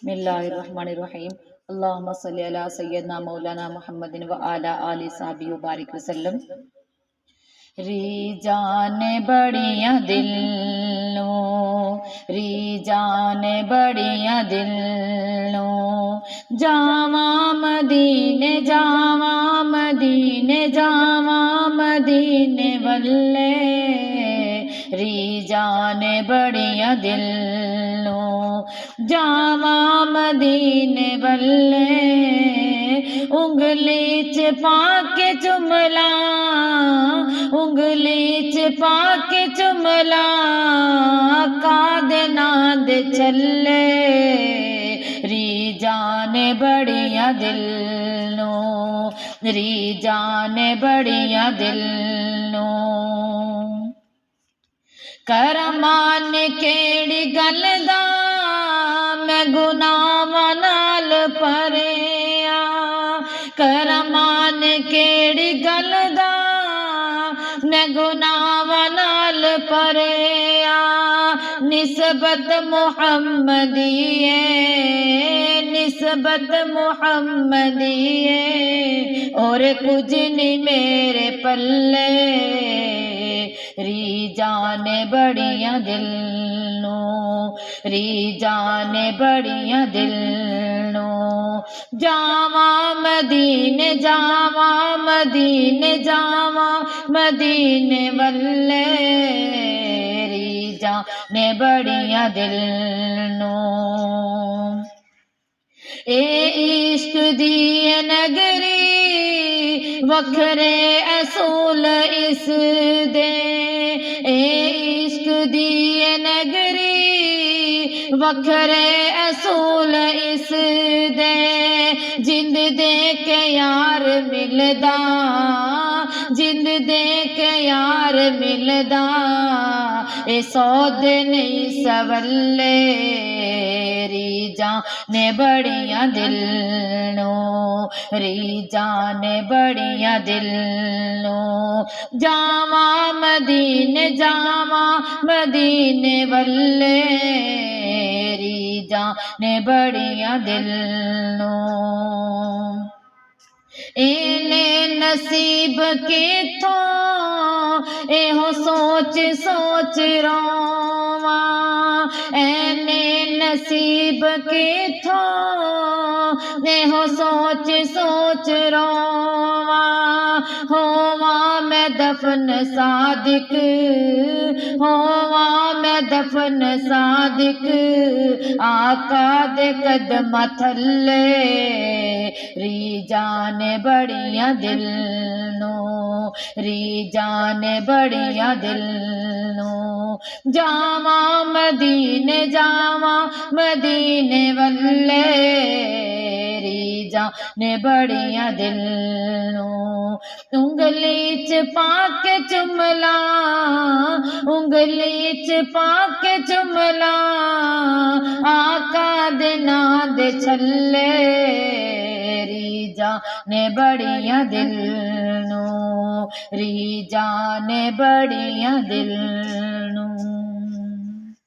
बिस्मिल्लाहिर्रहमानिर्रहीम। अल्लाहुम्मा सल्ली अला सय्यदना मौलाना मुहम्मदिन व आला आलि सहाबी व बारिक वसल्लम। रीजाने बड़िया दिल नो, रीजाने बड़िया दिल नो, जावा मदीने जावा मदीने जावा मदीने वल्ले, रीजाने बड़िया दिल नो, जावा मदीने वल्ले, उंगली च पाके चुमला, उंगली च पाके चुमला, कादे नाद चले, रीजाने बड़िया दिल नो, रीजाने बड़िया दिल नो। करमान केड़ी गल दा मैं गुनाहां नाल भरिया, करमान केड़ी गल दा मैं गुनाहां नाल भरिया, निस्बत मुहम्मदी है, निस्बत मुहम्मदी है, और कुछ नहीं मेरे पल्ले, रीजाने बड़िया दिल नो, रीजाने बड़िया दिल नो, जावा मदीने जावा मदीने जावा मदीने वल्ले, रीजाने बड़िया दिल नो। ए इश्क दी नगरी वखरे असूल इस दे, ए इश्क दी नगरी वखरे असूल इस दे, जिंद दे के यार मिलदा, जिंद दे के यार मिलदा, ए सौदे नहीं सवल्ले, रीजाने बड़िया दिल नो, रीजाने बड़िया दिल नो, जावा मदीने जावा मदीने वल्ले, रीजाने बड़िया दिल नो। एने नसीब किथों एहो सोच सोच रोवा, एने नसीब किथों एहो सोच सोच रोवा, होवा मैं दफन सादिक, होवा मैं दफन सादिक, आका दे कदम थल्ले, रीजाने बड़िया दिल नो, रीजाने बड़िया दिल नो, जावा मदीने जावा मदीने वल्ले, रीजाने बड़िया दिल नो, उंगली च पाके चुमला, उंगली च पाके चुमला, आका दे नाद छल्ले, रीजाने बड़िया दिल नो, रीजाने बड़िया दिल